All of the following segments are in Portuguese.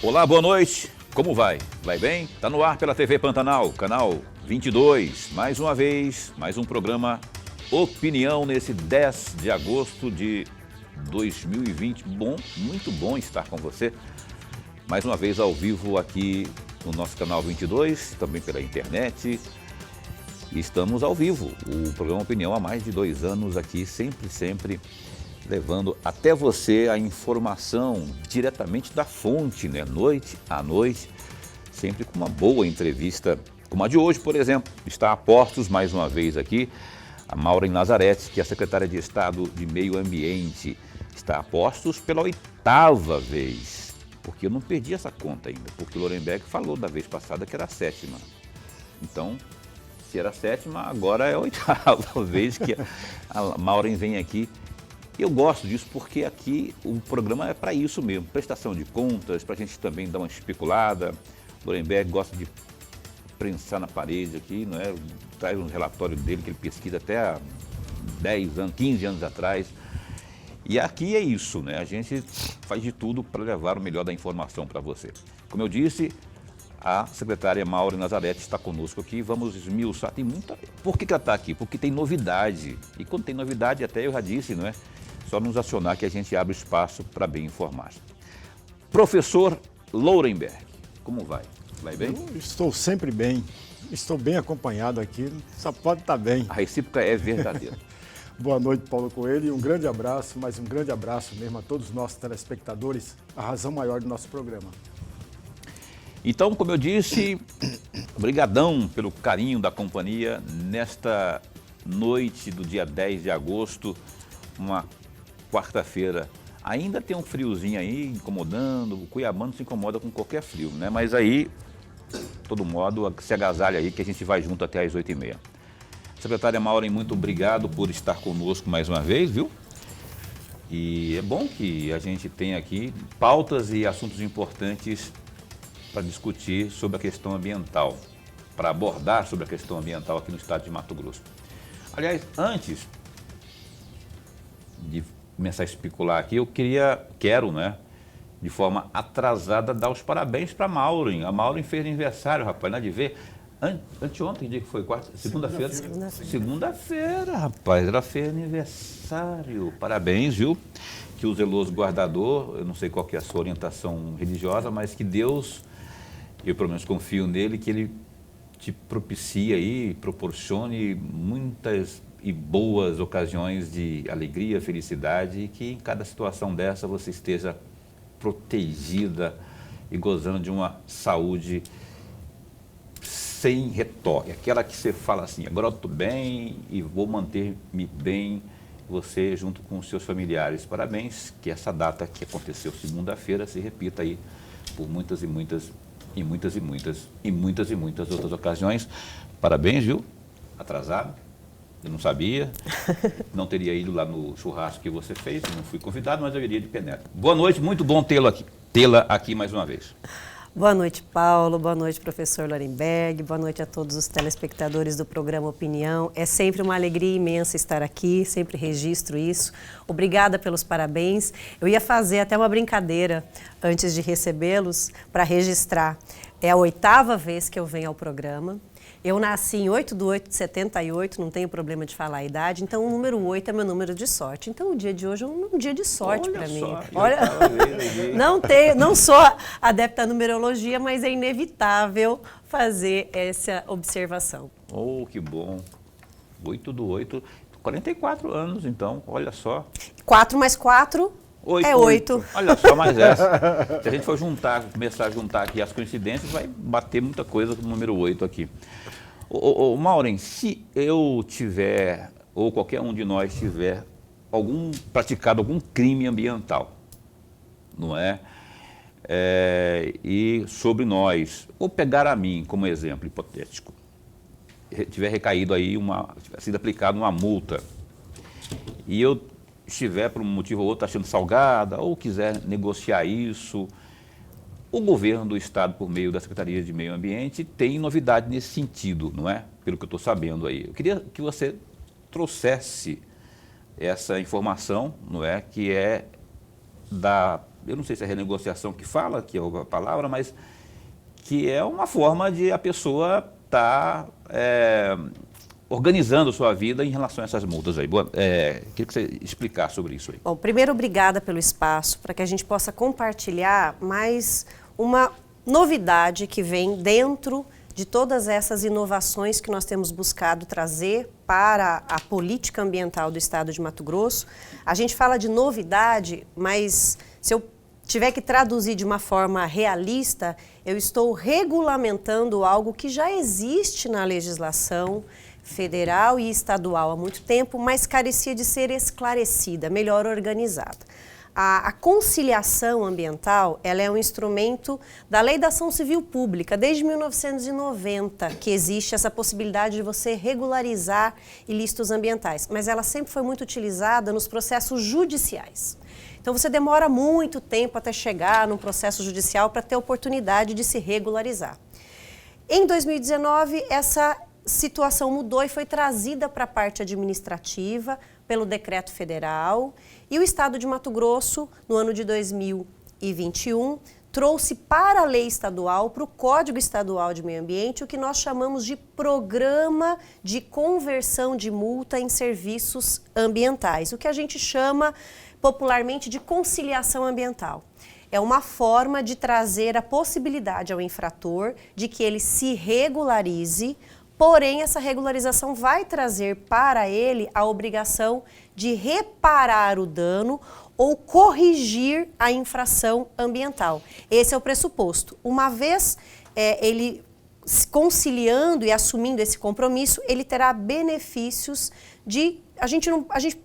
Olá, boa noite. Como vai? Vai bem? Tá no ar pela TV Pantanal, canal 22. Mais uma vez, mais um programa Opinião nesse 10 de agosto de 2020. Bom, muito bom estar com você. Mais uma vez ao vivo aqui no nosso canal 22, também pela internet. Estamos ao vivo. O programa Opinião há mais de 2 anos aqui, sempre levando até você a informação diretamente da fonte, né? Noite a noite, sempre com uma boa entrevista, como a de hoje, por exemplo. Está a postos mais uma vez aqui a Maureen Nazareth, que é a secretária de Estado de Meio Ambiente. Está a postos pela 8ª vez, porque eu não perdi essa conta ainda, porque o Lorenberg falou da vez passada que era a 7ª. Então, se era a 7ª, agora é a 8ª vez que a Maureen vem aqui. Eu gosto disso porque aqui o programa é para isso mesmo, prestação de contas, para a gente também dar uma especulada. O Lorenberg gosta de prensar na parede aqui, não é? Traz um relatório dele que ele pesquisa até há 10 anos, 15 anos atrás. E aqui é isso, né? A gente faz de tudo para levar o melhor da informação para você. Como eu disse, a secretária Maureen Nazareth está conosco aqui, vamos esmiuçar. Tem muita... Por que ela está aqui? Porque tem novidade. E quando tem novidade, até eu já disse, não é? Só nos acionar que a gente abre espaço para bem informar. Professor Lorenberg, como vai? Vai bem? Eu estou sempre bem, estou bem acompanhado aqui, só pode estar bem. A recíproca é verdadeira. Boa noite, Paulo Coelho, e um grande abraço, mas um grande abraço mesmo a todos os nossos telespectadores, a razão maior do nosso programa. Então, como eu disse, brigadão pelo carinho da companhia nesta noite do dia 10 de agosto, uma quarta-feira. Ainda tem um friozinho aí incomodando, o cuiabano se incomoda com qualquer frio, né? Mas aí, de todo modo, se agasalha aí que a gente vai junto até às 8h30. Secretária Maureen, muito obrigado por estar conosco mais uma vez, viu? E é bom que a gente tenha aqui pautas e assuntos importantes para discutir sobre a questão ambiental, para abordar sobre a questão ambiental aqui no estado de Mato Grosso. Aliás, antes de começar a especular aqui, eu quero, né, de forma atrasada, dar os parabéns para a Maureen. A Maureen fez aniversário, rapaz, nada de ver. Anteontem, dia que foi? Segunda-feira? Segunda-feira, rapaz, ela fez aniversário. Parabéns, viu? Que o zeloso guardador, eu não sei qual que é a sua orientação religiosa, mas que Deus, eu pelo menos confio nele, que ele te propicie aí, proporcione muitas e boas ocasiões de alegria, felicidade, e que em cada situação dessa você esteja protegida e gozando de uma saúde sem retorno. Aquela que você fala assim, agora eu estou bem e vou manter-me bem, você junto com os seus familiares. Parabéns, que essa data que aconteceu segunda-feira se repita aí por muitas outras ocasiões. Parabéns, viu? Atrasado. Eu não sabia, não teria ido lá no churrasco que você fez, não fui convidado, mas eu iria de penetra. Boa noite, muito bom tê-la aqui mais uma vez. Boa noite, Paulo, boa noite, professor Lorenberg, boa noite a todos os telespectadores do programa Opinião. É sempre uma alegria imensa estar aqui, sempre registro isso. Obrigada pelos parabéns. Eu ia fazer até uma brincadeira antes de recebê-los para registrar. É a 8ª vez que eu venho ao programa. Eu nasci em 8/8/78, não tenho problema de falar a idade, então o número 8 é meu número de sorte. Então o dia de hoje é um dia de sorte para mim. Olha, não sou adepta à numerologia, mas é inevitável fazer essa observação. Oh, que bom. 8/8, 44 anos então, olha só. 4 mais 4 é 8. Olha só mais essa. Se a gente for começar a juntar aqui as coincidências, vai bater muita coisa com o número 8 aqui. Maureen, se eu tiver, ou qualquer um de nós tiver praticado algum crime ambiental, não é? E sobre nós, ou pegar a mim como exemplo hipotético, tiver recaído aí, tiver sido aplicada uma multa, e eu estiver por um motivo ou outro achando salgada, ou quiser negociar isso, o governo do estado, por meio da Secretaria de Meio Ambiente, tem novidade nesse sentido, não é? Pelo que eu estou sabendo aí. Eu queria que você trouxesse essa informação, não é? Que é eu não sei se é renegociação que fala, que é a palavra, mas que é uma forma de a pessoa estar organizando sua vida em relação a essas multas aí. Queria que você explicasse sobre isso aí. Bom, primeiro, obrigada pelo espaço, para que a gente possa compartilhar mais uma novidade que vem dentro de todas essas inovações que nós temos buscado trazer para a política ambiental do Estado de Mato Grosso. A gente fala de novidade, mas se eu tiver que traduzir de uma forma realista, eu estou regulamentando algo que já existe na legislação federal e estadual há muito tempo, mas carecia de ser esclarecida, melhor organizada. A conciliação ambiental, ela é um instrumento da Lei da Ação Civil Pública, desde 1990, que existe essa possibilidade de você regularizar ilícitos ambientais, mas ela sempre foi muito utilizada nos processos judiciais. Então você demora muito tempo até chegar num processo judicial para ter a oportunidade de se regularizar. Em 2019, essa situação mudou e foi trazida para a parte administrativa pelo decreto federal, e o Estado de Mato Grosso, no ano de 2021, trouxe para a lei estadual, para o Código Estadual de Meio Ambiente, o que nós chamamos de Programa de Conversão de Multa em Serviços Ambientais, o que a gente chama popularmente de conciliação ambiental. É uma forma de trazer a possibilidade ao infrator de que ele se regularize. Porém, essa regularização vai trazer para ele a obrigação de reparar o dano ou corrigir a infração ambiental. Esse é o pressuposto. Uma vez ele conciliando e assumindo esse compromisso, ele terá benefícios de... A gente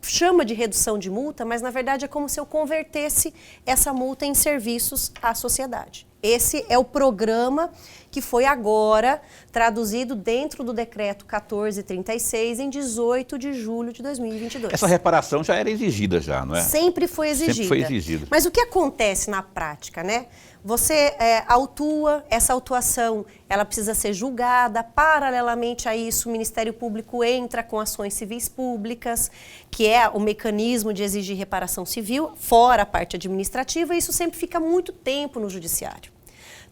chama de redução de multa, mas na verdade é como se eu convertesse essa multa em serviços à sociedade. Esse é o programa que foi agora traduzido dentro do decreto 1436 em 18 de julho de 2022. Essa reparação já era exigida já, não é? Sempre foi exigida. Sempre foi exigida. Mas o que acontece na prática, né? Você autua, essa autuação, ela precisa ser julgada. Paralelamente a isso, o Ministério Público entra com ações civis públicas, que é o mecanismo de exigir reparação civil, fora a parte administrativa, e isso sempre fica muito tempo no judiciário.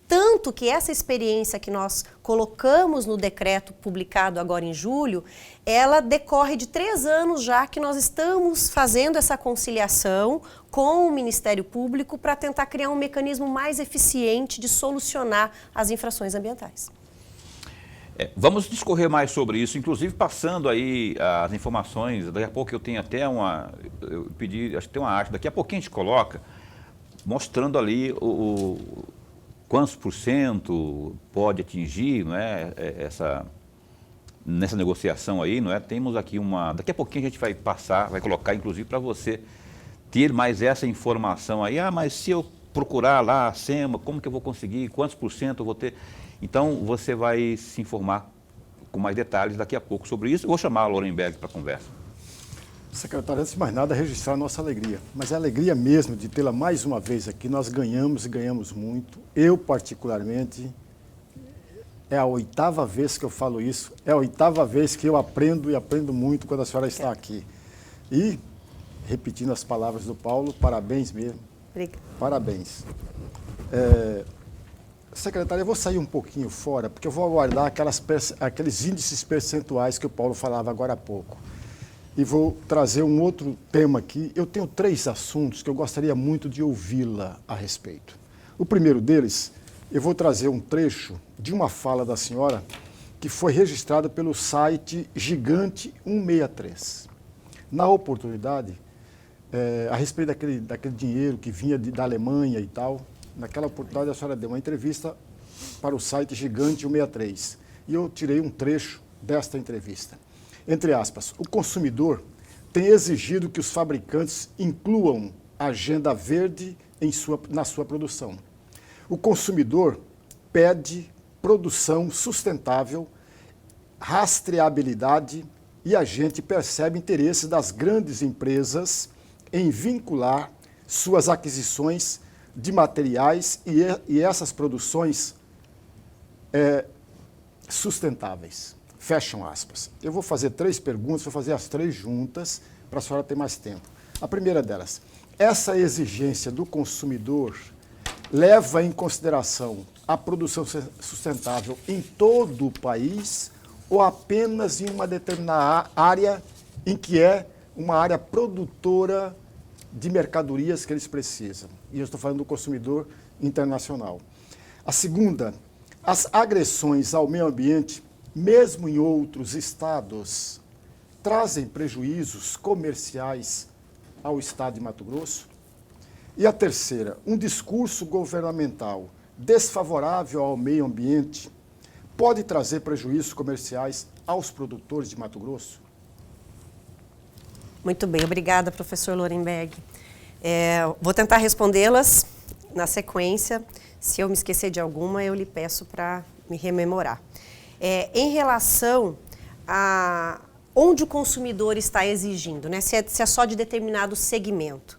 Tanto que essa experiência que nós colocamos no decreto publicado agora em julho, ela decorre de 3 anos já que nós estamos fazendo essa conciliação com o Ministério Público para tentar criar um mecanismo mais eficiente de solucionar as infrações ambientais. Vamos discorrer mais sobre isso, inclusive passando aí as informações. Daqui a pouco eu tenho até eu pedi, acho que tem uma arte, daqui a pouquinho a gente coloca, mostrando ali quantos por cento pode atingir, não é, nessa negociação aí, não é? Temos aqui daqui a pouquinho a gente vai passar, vai colocar inclusive para você ter mais essa informação aí. Mas se eu procurar lá a SEMA, como que eu vou conseguir, quantos por cento eu vou ter? Então você vai se informar com mais detalhes daqui a pouco sobre isso. Eu vou chamar a Lorenberg para a conversa. Secretário, antes de mais nada, registrar a nossa alegria. Mas é a alegria mesmo de tê-la mais uma vez aqui. Nós ganhamos e ganhamos muito. Eu, particularmente, é a 8ª vez que eu falo isso. É a 8ª vez que eu aprendo e aprendo muito quando a senhora está aqui. E, repetindo as palavras do Paulo, parabéns mesmo. Obrigada. Parabéns. Secretária, eu vou sair um pouquinho fora, porque eu vou aguardar aqueles índices percentuais que o Paulo falava agora há pouco. E vou trazer um outro tema aqui. Eu tenho 3 assuntos que eu gostaria muito de ouvi-la a respeito. O primeiro deles, eu vou trazer um trecho de uma fala da senhora que foi registrada pelo site Gigante 163. Na oportunidade, a respeito daquele dinheiro que vinha da Alemanha e tal, naquela oportunidade a senhora deu uma entrevista para o site Gigante 163. E eu tirei um trecho desta entrevista. Entre aspas, o consumidor tem exigido que os fabricantes incluam a agenda verde na sua produção. O consumidor pede produção sustentável, rastreabilidade e a gente percebe interesse das grandes empresas em vincular suas aquisições de materiais e essas produções sustentáveis. Fecham aspas. Eu vou fazer 3 perguntas, vou fazer as 3 juntas para a senhora ter mais tempo. A primeira delas, essa exigência do consumidor leva em consideração a produção sustentável em todo o país ou apenas em uma determinada área em que é uma área produtora de mercadorias que eles precisam? E eu estou falando do consumidor internacional. A segunda, as agressões ao meio ambiente, mesmo em outros estados, trazem prejuízos comerciais ao estado de Mato Grosso? E a terceira, um discurso governamental desfavorável ao meio ambiente pode trazer prejuízos comerciais aos produtores de Mato Grosso? Muito bem, obrigada, professor Lorenberg. Vou tentar respondê-las na sequência. Se eu me esquecer de alguma, eu lhe peço para me rememorar. Em relação a onde o consumidor está exigindo, né? Se é só de determinado segmento.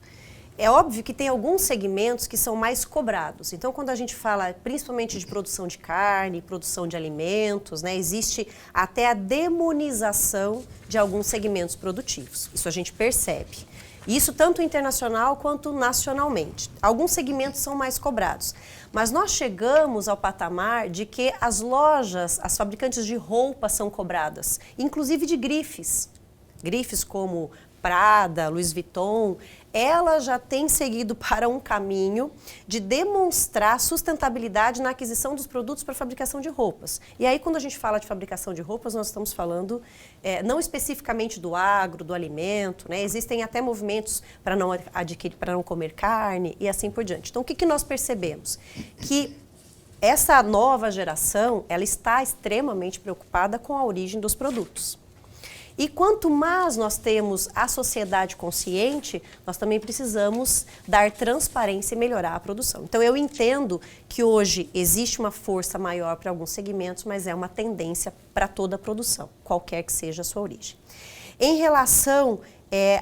É óbvio que tem alguns segmentos que são mais cobrados. Então, quando a gente fala principalmente de produção de carne, produção de alimentos, né, existe até a demonização de alguns segmentos produtivos. Isso a gente percebe. Isso tanto internacional quanto nacionalmente. Alguns segmentos são mais cobrados. Mas nós chegamos ao patamar de que as lojas, as fabricantes de roupas são cobradas, inclusive de grifes. Grifes como Prada, Louis Vuitton, ela já tem seguido para um caminho de demonstrar sustentabilidade na aquisição dos produtos para fabricação de roupas. E aí, quando a gente fala de fabricação de roupas, nós estamos falando não especificamente do agro, do alimento, né? Existem até movimentos para não adquirir, para não comer carne e assim por diante. Então, o que nós percebemos? Que essa nova geração, ela está extremamente preocupada com a origem dos produtos. E quanto mais nós temos a sociedade consciente, nós também precisamos dar transparência e melhorar a produção. Então, eu entendo que hoje existe uma força maior para alguns segmentos, mas é uma tendência para toda a produção, qualquer que seja a sua origem. Em relação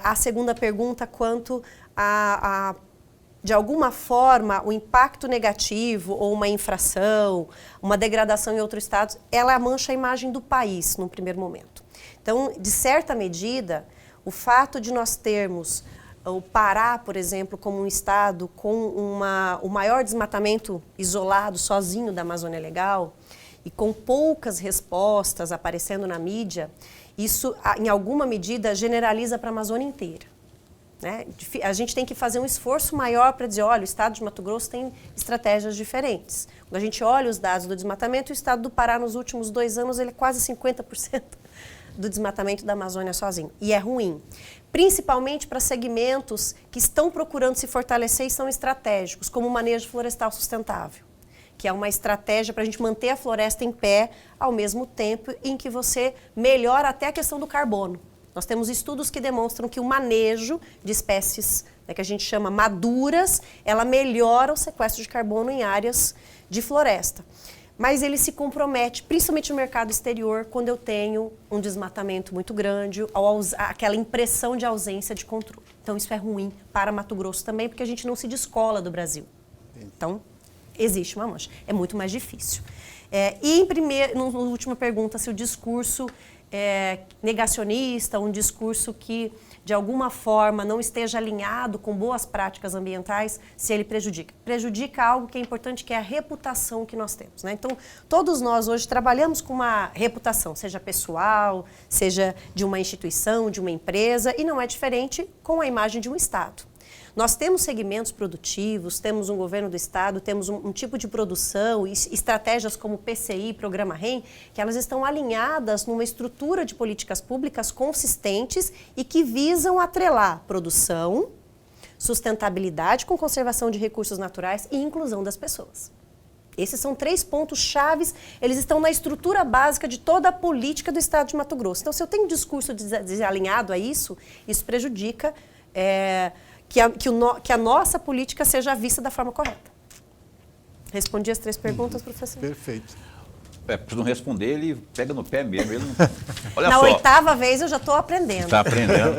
à segunda pergunta, quanto de alguma forma, o impacto negativo ou uma infração, uma degradação em outros estados, ela mancha a imagem do país, num primeiro momento. Então, de certa medida, o fato de nós termos o Pará, por exemplo, como um estado com o maior desmatamento isolado, sozinho da Amazônia Legal, e com poucas respostas aparecendo na mídia, isso, em alguma medida, generaliza para a Amazônia inteira. Né? A gente tem que fazer um esforço maior para dizer, olha, o estado de Mato Grosso tem estratégias diferentes. Quando a gente olha os dados do desmatamento, o estado do Pará, nos últimos 2 anos, ele é quase 50%. Do desmatamento da Amazônia sozinho. E é ruim. Principalmente para segmentos que estão procurando se fortalecer e são estratégicos, como o manejo florestal sustentável, que é uma estratégia para a gente manter a floresta em pé ao mesmo tempo em que você melhora até a questão do carbono. Nós temos estudos que demonstram que o manejo de espécies, né, que a gente chama maduras, ela melhora o sequestro de carbono em áreas de floresta. Mas ele se compromete, principalmente no mercado exterior, quando eu tenho um desmatamento muito grande, ou aquela impressão de ausência de controle. Então, isso é ruim para Mato Grosso também, porque a gente não se descola do Brasil. Então, existe uma mancha. É muito mais difícil. Na última pergunta, se o discurso negacionista, um discurso que, de alguma forma, não esteja alinhado com boas práticas ambientais, se ele prejudica. Prejudica algo que é importante, que é a reputação que nós temos. Né? Então, todos nós hoje trabalhamos com uma reputação, seja pessoal, seja de uma instituição, de uma empresa, e não é diferente com a imagem de um Estado. Nós temos segmentos produtivos, temos um governo do Estado, temos um tipo de produção, estratégias como PCI, Programa REM, que elas estão alinhadas numa estrutura de políticas públicas consistentes e que visam atrelar produção, sustentabilidade com conservação de recursos naturais e inclusão das pessoas. Esses são 3 pontos chaves, eles estão na estrutura básica de toda a política do Estado de Mato Grosso. Então, se eu tenho um discurso desalinhado a isso prejudica que a nossa política seja vista da forma correta. Respondi as 3 perguntas, professor? Perfeito. Para não responder, ele pega no pé mesmo. Ele não... Olha Na só. 8ª vez eu já estou aprendendo. Está aprendendo.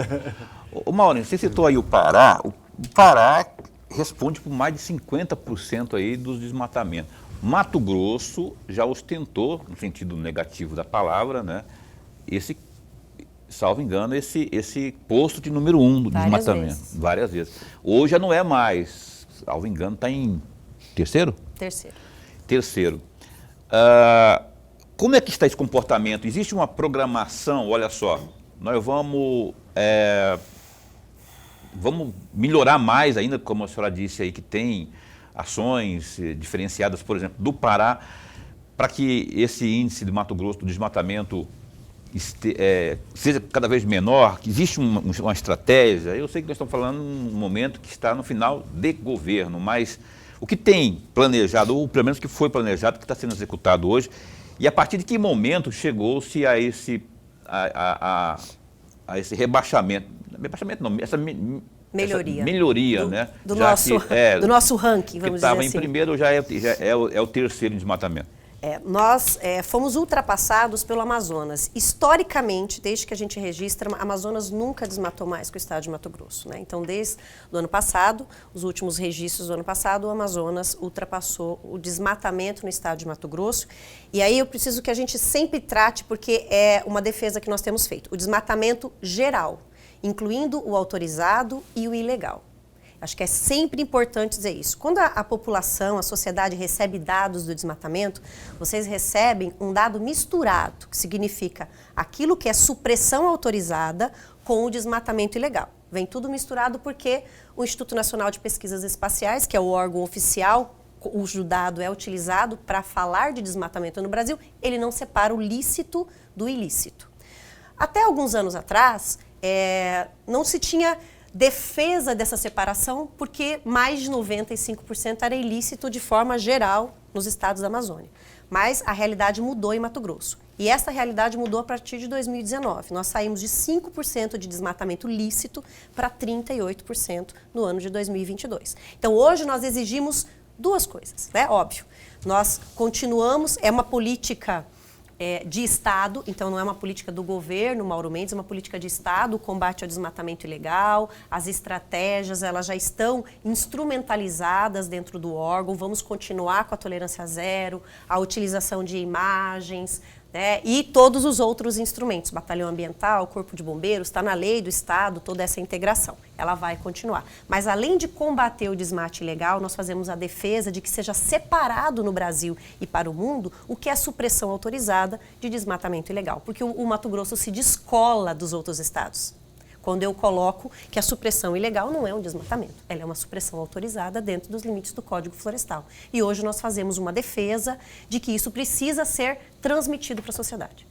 Ô Maurício, você citou aí o Pará. O Pará responde por mais de 50% aí dos desmatamentos. Mato Grosso já ostentou, no sentido negativo da palavra, né, salvo engano, esse posto de número 1 do Várias desmatamento. vezes. Várias vezes. Hoje já não é mais, salvo engano, está em terceiro? Terceiro. Como é que está esse comportamento? Existe uma programação, olha só, nós vamos melhorar mais ainda, como a senhora disse aí, que tem ações diferenciadas, por exemplo, do Pará, para que esse índice de Mato Grosso, do desmatamento, seja cada vez menor, que existe uma estratégia. Eu sei que nós estamos falando num momento que está no final de governo, mas o que tem planejado, ou pelo menos o que foi planejado, que está sendo executado hoje, e a partir de que momento chegou-se a esse rebaixamento não, essa melhoria, melhoria, né? Do nosso ranking, vamos dizer assim. Que estava em primeiro, já é o terceiro em desmatamento. Nós fomos ultrapassados pelo Amazonas. Historicamente, desde que a gente registra, o Amazonas nunca desmatou mais que o estado de Mato Grosso, né? Então, desde o ano passado, os últimos registros do ano passado, o Amazonas ultrapassou o desmatamento no estado de Mato Grosso. E aí eu preciso que a gente sempre trate, porque é uma defesa que nós temos feito, o desmatamento geral, incluindo o autorizado e o ilegal. Acho que é sempre importante dizer isso. Quando a população, a sociedade recebe dados do desmatamento, vocês recebem um dado misturado, que significa aquilo que é supressão autorizada com o desmatamento ilegal. Vem tudo misturado porque o Instituto Nacional de Pesquisas Espaciais, que é o órgão oficial cujo dado é utilizado para falar de desmatamento no Brasil, ele não separa o lícito do ilícito. Até alguns anos atrás, não se tinha defesa dessa separação, porque mais de 95% era ilícito de forma geral nos estados da Amazônia. Mas a realidade mudou em Mato Grosso. E essa realidade mudou a partir de 2019. Nós saímos de 5% de desmatamento lícito para 38% no ano de 2022. Então, hoje nós exigimos duas coisas, né? Óbvio. Nós continuamos, é uma política de Estado, então não é uma política do governo, Mauro Mendes, é uma política de Estado, o combate ao desmatamento ilegal, as estratégias, elas já estão instrumentalizadas dentro do órgão, vamos continuar com a tolerância zero, a utilização de imagens, né, e todos os outros instrumentos, batalhão ambiental, corpo de bombeiros, está na lei do Estado, toda essa integração, ela vai continuar. Mas além de combater o desmate ilegal, nós fazemos a defesa de que seja separado no Brasil e para o mundo o que é supressão autorizada de desmatamento ilegal, porque o Mato Grosso se descola dos outros estados. Quando eu coloco que a supressão ilegal não é um desmatamento, ela é uma supressão autorizada dentro dos limites do Código Florestal. E hoje nós fazemos uma defesa de que isso precisa ser transmitido para a sociedade.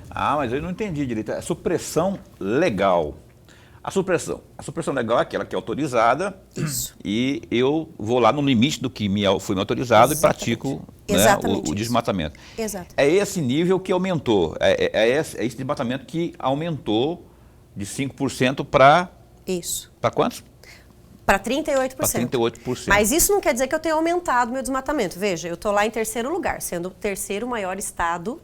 Mas eu não entendi direito. A supressão legal. A supressão legal é aquela que é autorizada. Isso. E eu vou lá no limite do que foi me autorizado. Exatamente. E pratico, né, o desmatamento. Exato. É esse nível que aumentou. É esse desmatamento que aumentou de 5% para... Isso. Para quantos? Para 38%. Para 38%. Mas isso não quer dizer que eu tenha aumentado meu desmatamento. Veja, eu estou lá em terceiro lugar, sendo o terceiro maior estado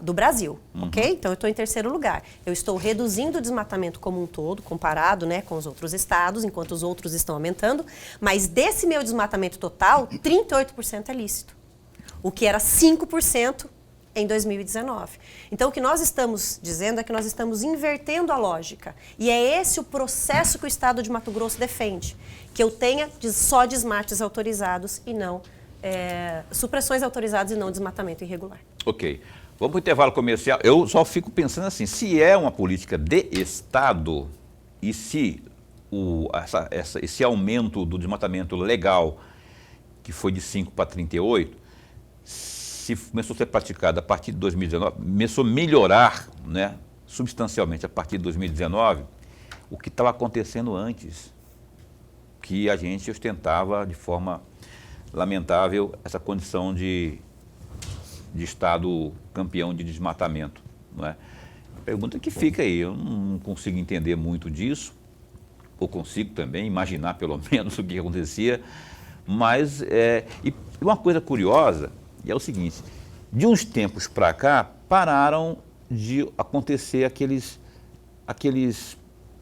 do Brasil, ok? Então, eu estou em terceiro lugar. Eu estou reduzindo o desmatamento como um todo, comparado, né, com os outros estados, enquanto os outros estão aumentando. Mas desse meu desmatamento total, 38% é lícito. O que era 5% em 2019. Então, o que nós estamos dizendo é que nós estamos invertendo a lógica. E é esse o processo que o Estado de Mato Grosso defende. Que eu tenha só desmates autorizados e não supressões autorizadas e não desmatamento irregular. Ok. Vamos para o intervalo comercial. Eu só fico pensando assim, se é uma política de Estado e se esse aumento do desmatamento legal, que foi de 5 para 38, se começou a ser praticado a partir de 2019, começou a melhorar, né, substancialmente a partir de 2019, o que estava acontecendo antes, que a gente ostentava de forma lamentável essa condição de Estado campeão de desmatamento. Não é? A pergunta que fica aí, eu não consigo entender muito disso, ou consigo também imaginar pelo menos o que acontecia, mas e uma coisa curiosa, e é o seguinte, de uns tempos para cá, pararam de acontecer aqueles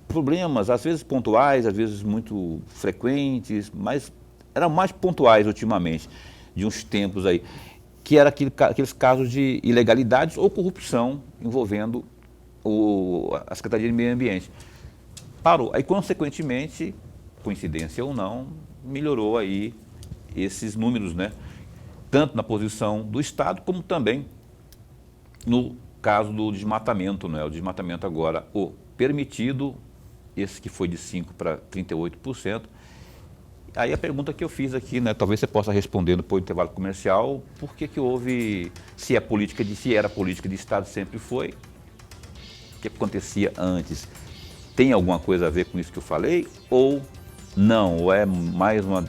problemas, às vezes pontuais, às vezes muito frequentes, mas eram mais pontuais ultimamente, de uns tempos aí, que era aqueles casos de ilegalidades ou corrupção envolvendo a Secretaria de Meio Ambiente. Parou. Aí, consequentemente, coincidência ou não, melhorou aí esses números, né? Tanto na posição do Estado, como também no caso do desmatamento, né? O desmatamento agora, o permitido, esse que foi de 5% para 38%. Aí a pergunta que eu fiz aqui, né? Talvez você possa responder depois do intervalo comercial, por que houve, se era política de Estado, sempre foi, o que acontecia antes? Tem alguma coisa a ver com isso que eu falei? Ou não? Ou é mais uma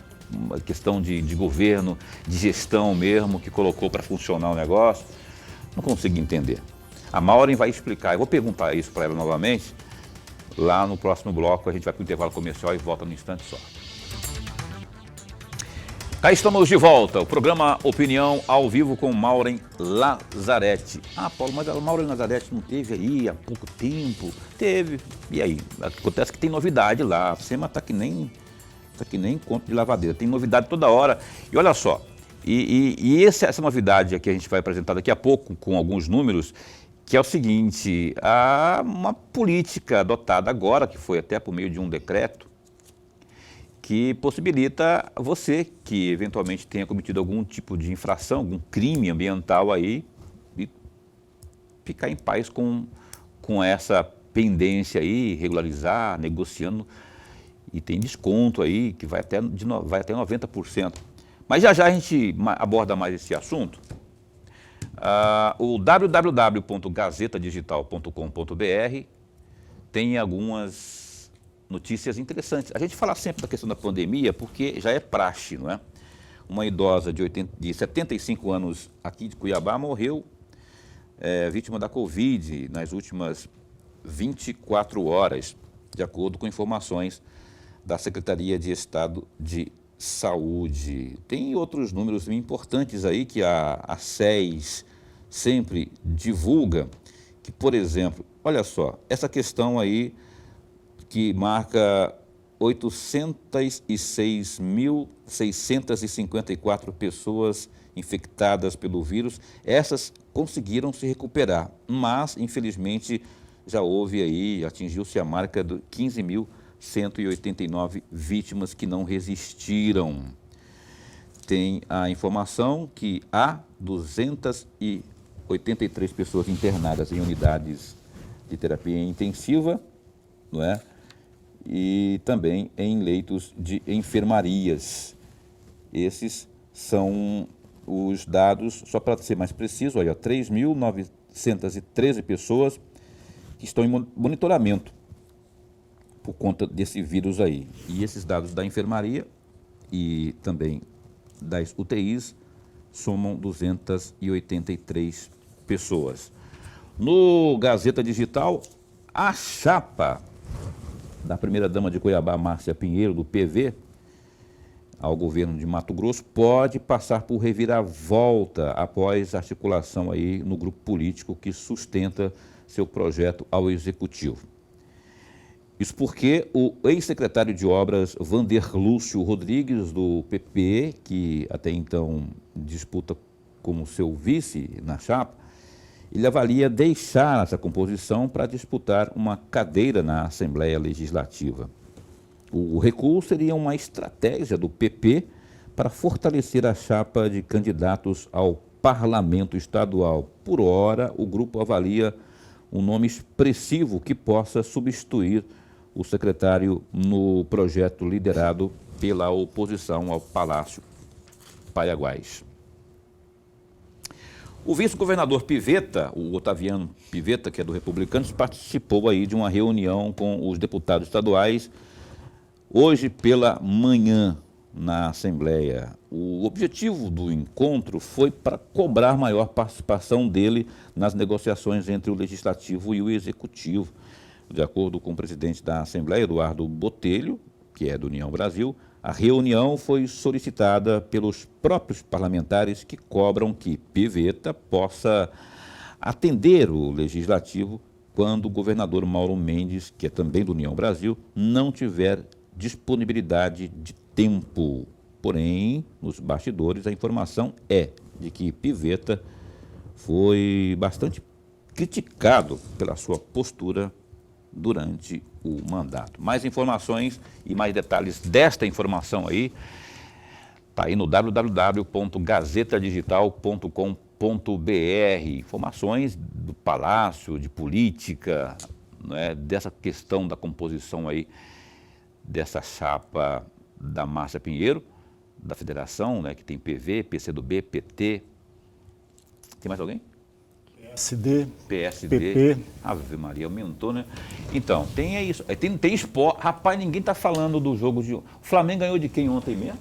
questão de governo, de gestão mesmo, que colocou para funcionar o negócio? Não consigo entender. A Maureen vai explicar, eu vou perguntar isso para ela novamente, lá no próximo bloco. A gente vai para o intervalo comercial e volta no instante só. Cá estamos de volta, o programa Opinião ao vivo com Maureen Lazzaretti. Ah, Paulo, mas a Maureen Lazzaretti não teve aí há pouco tempo? Teve. E aí? Acontece que tem novidade lá, a SEMA está que nem conto de lavadeira, tem novidade toda hora. E olha só, essa novidade que a gente vai apresentar daqui a pouco, com alguns números, que é o seguinte: há uma política adotada agora, que foi até por meio de um decreto, que possibilita você que eventualmente tenha cometido algum tipo de infração, algum crime ambiental aí, e ficar em paz com essa pendência aí, regularizar, negociando, e tem desconto aí que vai até 90%. Mas já a gente aborda mais esse assunto. O www.gazetadigital.com.br tem algumas notícias interessantes. A gente fala sempre da questão da pandemia porque já é praxe, não é? Uma idosa de 75 anos aqui de Cuiabá morreu vítima da Covid nas últimas 24 horas, de acordo com informações da Secretaria de Estado de Saúde. Tem outros números importantes aí que a SES sempre divulga, que, por exemplo, olha só, essa questão aí que marca 806.654 pessoas infectadas pelo vírus, essas conseguiram se recuperar, mas, infelizmente, já houve aí, atingiu-se a marca de 15.189 vítimas que não resistiram. Tem a informação que há 283 pessoas internadas em unidades de terapia intensiva, não é? E também em leitos de enfermarias. Esses são os dados, só para ser mais preciso, olha, 3.913 pessoas que estão em monitoramento por conta desse vírus aí. E esses dados da enfermaria e também das UTIs somam 283 pessoas. No Gazeta Digital, a chapa da primeira-dama de Cuiabá, Márcia Pinheiro, do PV, ao governo de Mato Grosso, pode passar por reviravolta após a articulação aí no grupo político que sustenta seu projeto ao Executivo. Isso porque o ex-secretário de Obras, Vander Lúcio Rodrigues, do PP, que até então disputa como seu vice na chapa, ele avalia deixar essa composição para disputar uma cadeira na Assembleia Legislativa. O recuo seria uma estratégia do PP para fortalecer a chapa de candidatos ao Parlamento Estadual. Por ora, o grupo avalia um nome expressivo que possa substituir o secretário no projeto liderado pela oposição ao Palácio Paiaguás. O vice-governador Pivetta, o Otaviano Pivetta, que é do Republicanos, participou aí de uma reunião com os deputados estaduais hoje pela manhã na Assembleia. O objetivo do encontro foi para cobrar maior participação dele nas negociações entre o Legislativo e o Executivo. De acordo com o presidente da Assembleia, Eduardo Botelho, que é do União Brasil, a reunião foi solicitada pelos próprios parlamentares que cobram que Pivetta possa atender o Legislativo quando o governador Mauro Mendes, que é também do União Brasil, não tiver disponibilidade de tempo. Porém, nos bastidores, a informação é de que Pivetta foi bastante criticado pela sua postura durante o mandato. Mais informações e mais detalhes desta informação aí, está aí no www.gazetadigital.com.br. Informações do Palácio, de política, né, dessa questão da composição aí dessa chapa da Márcia Pinheiro, da federação, né, que tem PV, PCdoB, PT. Tem mais alguém? PSD, PP. Ave Maria, aumentou, né? Então, tem isso. Tem esporte. Rapaz, ninguém tá falando do jogo de... O Flamengo ganhou de quem ontem mesmo?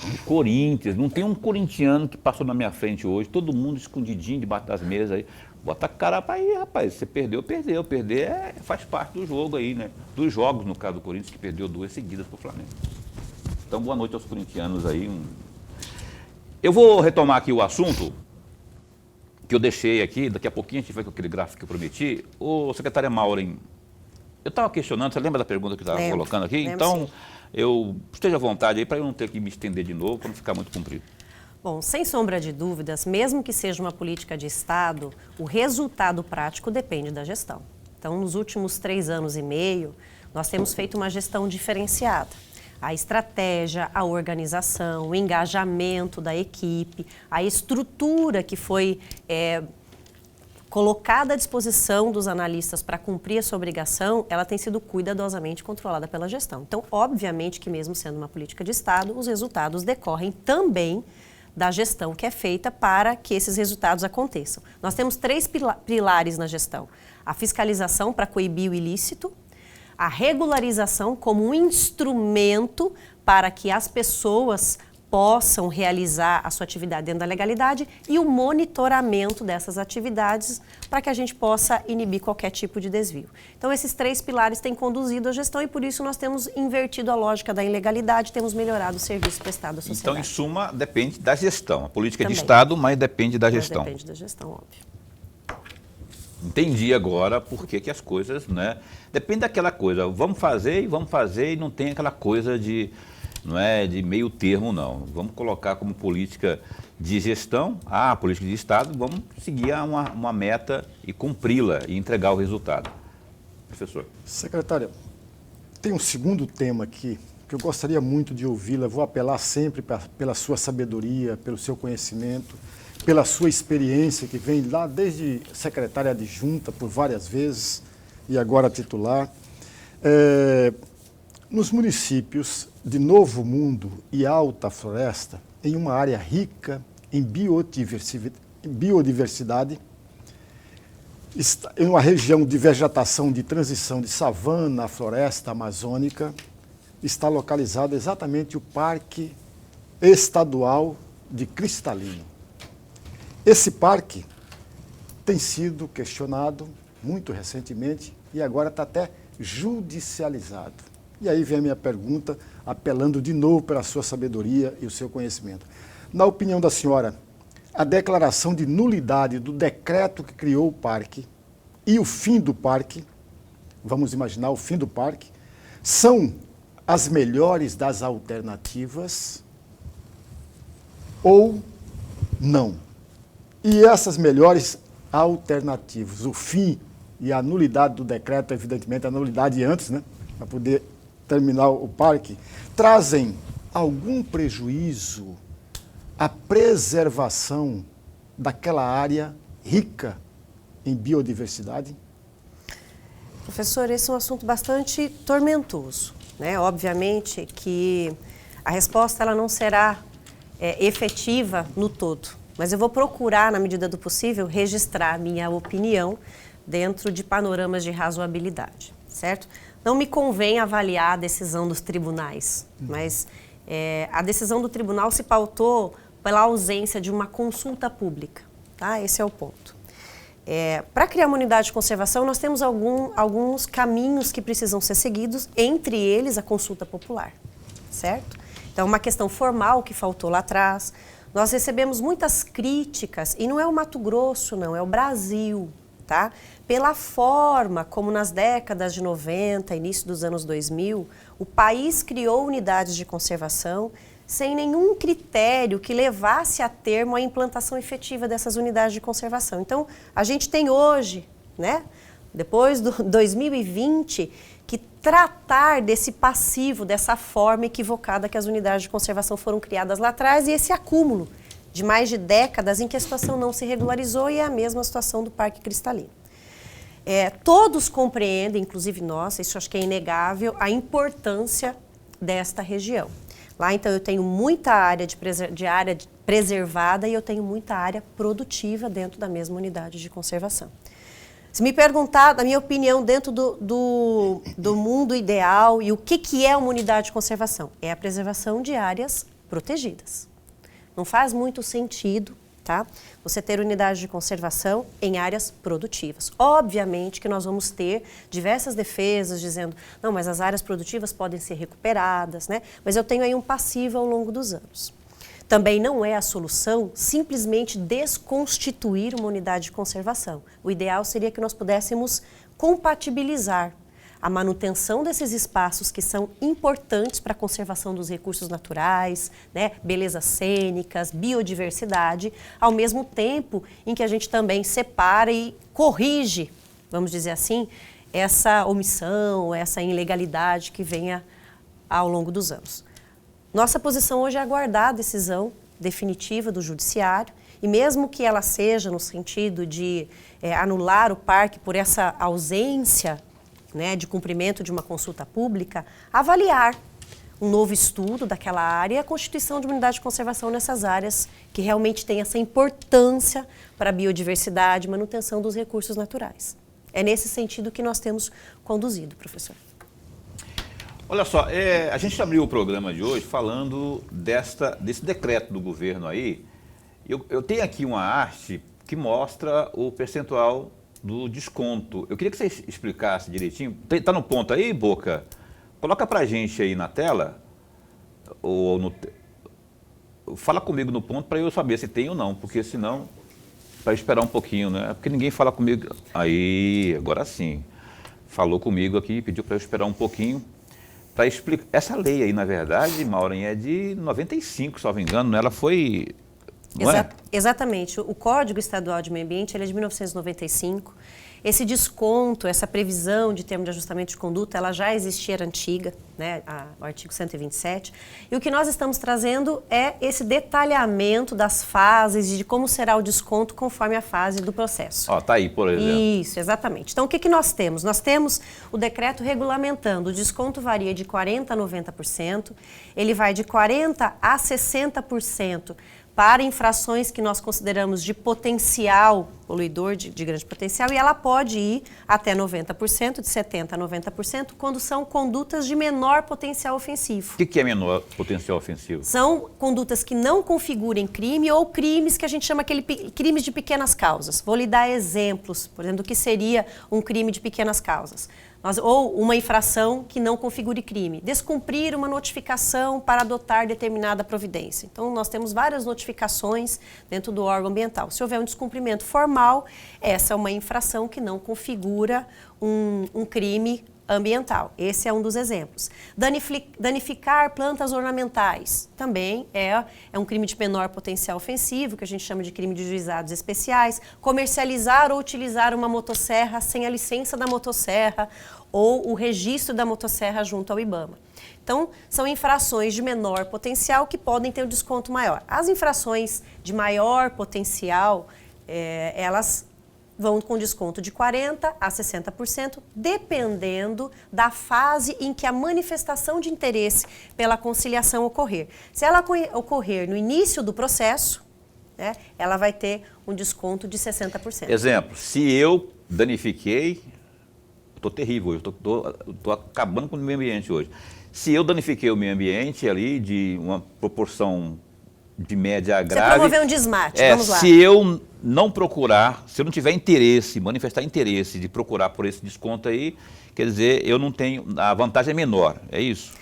De Corinthians. Não tem um corintiano que passou na minha frente hoje, todo mundo escondidinho debaixo das mesas aí. Bota a cara para aí, rapaz. Você perdeu. Perder faz parte do jogo aí, né? Dos jogos, no caso do Corinthians, que perdeu 2 seguidas pro Flamengo. Então, boa noite aos corintianos aí. Eu vou retomar aqui o assunto que eu deixei aqui, daqui a pouquinho a gente vai com aquele gráfico que eu prometi. Ô, secretária Maureen, eu estava questionando, você lembra da pergunta que eu estava colocando aqui? Então, esteja à vontade aí para eu não ter que me estender de novo, para não ficar muito comprido. Bom, sem sombra de dúvidas, mesmo que seja uma política de Estado, o resultado prático depende da gestão. Então, nos últimos 3 anos e meio, nós temos feito uma gestão diferenciada. A estratégia, a organização, o engajamento da equipe, a estrutura que foi colocada à disposição dos analistas para cumprir a sua obrigação, ela tem sido cuidadosamente controlada pela gestão. Então, obviamente que mesmo sendo uma política de Estado, os resultados decorrem também da gestão que é feita para que esses resultados aconteçam. Nós temos 3 pilares na gestão. A fiscalização para coibir o ilícito, a regularização como um instrumento para que as pessoas possam realizar a sua atividade dentro da legalidade e o monitoramento dessas atividades para que a gente possa inibir qualquer tipo de desvio. Então, esses 3 pilares têm conduzido a gestão e, por isso, nós temos invertido a lógica da ilegalidade, temos melhorado o serviço prestado à sociedade. Então, em suma, depende da gestão. A política também de Estado, mas depende da gestão. Depende da gestão, óbvio. Entendi agora por que as coisas, né? Depende daquela coisa, vamos fazer e não tem aquela coisa de, não é, de meio termo, não. Vamos colocar como política de gestão, política de Estado, vamos seguir uma meta e cumpri-la e entregar o resultado. Professor. Secretária, tem um segundo tema aqui que eu gostaria muito de ouvi-la. Vou apelar sempre pela sua sabedoria, pelo seu conhecimento, pela sua experiência, que vem lá desde secretária adjunta por várias vezes e agora titular. Nos municípios de Novo Mundo e Alta Floresta, em uma área rica em biodiversidade, em uma região de vegetação de transição de savana à floresta amazônica, está localizado exatamente o Parque Estadual de Cristalino. Esse parque tem sido questionado muito recentemente e agora está até judicializado. E aí vem a minha pergunta, apelando de novo pela sua sabedoria e o seu conhecimento. Na opinião da senhora, a declaração de nulidade do decreto que criou o parque e o fim do parque, vamos imaginar o fim do parque, são as melhores das alternativas ou não? E essas melhores alternativas, o fim e a nulidade do decreto, evidentemente a nulidade antes, né, para poder terminar o parque, trazem algum prejuízo à preservação daquela área rica em biodiversidade? Professor, esse é um assunto bastante tormentoso, né? Obviamente que a resposta ela não será efetiva no todo. Mas eu vou procurar, na medida do possível, registrar minha opinião dentro de panoramas de razoabilidade, certo? Não me convém avaliar a decisão dos tribunais, mas a decisão do tribunal se pautou pela ausência de uma consulta pública, tá? Esse é o ponto. Para criar uma unidade de conservação, nós temos alguns caminhos que precisam ser seguidos, entre eles a consulta popular, certo? Então, uma questão formal que faltou lá atrás. Nós recebemos muitas críticas, e não é o Mato Grosso, não, é o Brasil, tá? Pela forma como nas décadas de 90, início dos anos 2000, o país criou unidades de conservação sem nenhum critério que levasse a termo a implantação efetiva dessas unidades de conservação. Então, a gente tem hoje, né, depois do 2020, que tratar desse passivo, dessa forma equivocada que as unidades de conservação foram criadas lá atrás e esse acúmulo de mais de décadas em que a situação não se regularizou e é a mesma situação do Parque Cristalino. Todos compreendem, inclusive nós, isso acho que é inegável, a importância desta região. Lá, então, eu tenho muita área preservada e eu tenho muita área produtiva dentro da mesma unidade de conservação. Se me perguntar, da minha opinião, dentro do mundo ideal e o que é uma unidade de conservação? É a preservação de áreas protegidas. Não faz muito sentido, tá, você ter unidade de conservação em áreas produtivas. Obviamente que nós vamos ter diversas defesas dizendo, não, mas as áreas produtivas podem ser recuperadas, né? Mas eu tenho aí um passivo ao longo dos anos. Também não é a solução simplesmente desconstituir uma unidade de conservação. O ideal seria que nós pudéssemos compatibilizar a manutenção desses espaços que são importantes para a conservação dos recursos naturais, né, belezas cênicas, biodiversidade, ao mesmo tempo em que a gente também separa e corrige, vamos dizer assim, essa omissão, essa ilegalidade que venha ao longo dos anos. Nossa posição hoje é aguardar a decisão definitiva do judiciário e mesmo que ela seja no sentido de anular o parque por essa ausência, né, de cumprimento de uma consulta pública, avaliar um novo estudo daquela área e a constituição de uma unidade de conservação nessas áreas que realmente tem essa importância para a biodiversidade e manutenção dos recursos naturais. É nesse sentido que nós temos conduzido, professor. Olha só, a gente abriu o programa de hoje falando desse decreto do governo aí. Eu tenho aqui uma arte que mostra o percentual do desconto. Eu queria que você explicasse direitinho. Está no ponto aí, Boca? Coloca pra gente aí na tela. Fala comigo no ponto para eu saber se tem ou não, porque senão, para esperar um pouquinho, né? Porque ninguém fala comigo. Aí, agora sim. Falou comigo aqui, pediu para eu esperar um pouquinho para explicar. Essa lei aí, na verdade, Maureen, é de 95, se não me engano, né? Ela foi... Exatamente. O Código Estadual de Meio Ambiente ele é de 1995. Esse desconto, essa previsão de termo de ajustamento de conduta, ela já existia, era antiga, né, o artigo 127. E o que nós estamos trazendo é esse detalhamento das fases e de como será o desconto conforme a fase do processo. Ó, tá aí, por exemplo. Isso, exatamente. Então, o que nós temos? Nós temos o decreto regulamentando, o desconto varia de 40% a 90%, ele vai de 40% a 60%, para infrações que nós consideramos de potencial poluidor, de grande potencial, e ela pode ir até 90%, de 70% a 90%, quando são condutas de menor potencial ofensivo. O que é menor potencial ofensivo? São condutas que não configurem crime ou crimes que a gente chama crimes de pequenas causas. Vou lhe dar exemplos, por exemplo, do que seria um crime de pequenas causas. Ou uma infração que não configure crime. Descumprir uma notificação para adotar determinada providência. Então, nós temos várias notificações dentro do órgão ambiental. Se houver um descumprimento formal, essa é uma infração que não configura um crime ambiental. Esse é um dos exemplos. Danificar plantas ornamentais também é um crime de menor potencial ofensivo, que a gente chama de crime de juizados especiais. Comercializar ou utilizar uma motosserra sem a licença da motosserra ou o registro da motosserra junto ao IBAMA. Então, são infrações de menor potencial que podem ter um desconto maior. As infrações de maior potencial, elas vão com desconto de 40% a 60%, dependendo da fase em que a manifestação de interesse pela conciliação ocorrer. Se ela ocorrer no início do processo, né, ela vai ter um desconto de 60%. Exemplo, se eu danifiquei, estou terrível, estou acabando com o meio ambiente hoje. Se eu danifiquei o meio ambiente ali de uma proporção de média a grave... Você promoveu um desmate, vamos lá. Se eu não procurar, se eu não tiver interesse, manifestar interesse de procurar por esse desconto aí, quer dizer, eu não tenho, a vantagem é menor, é isso?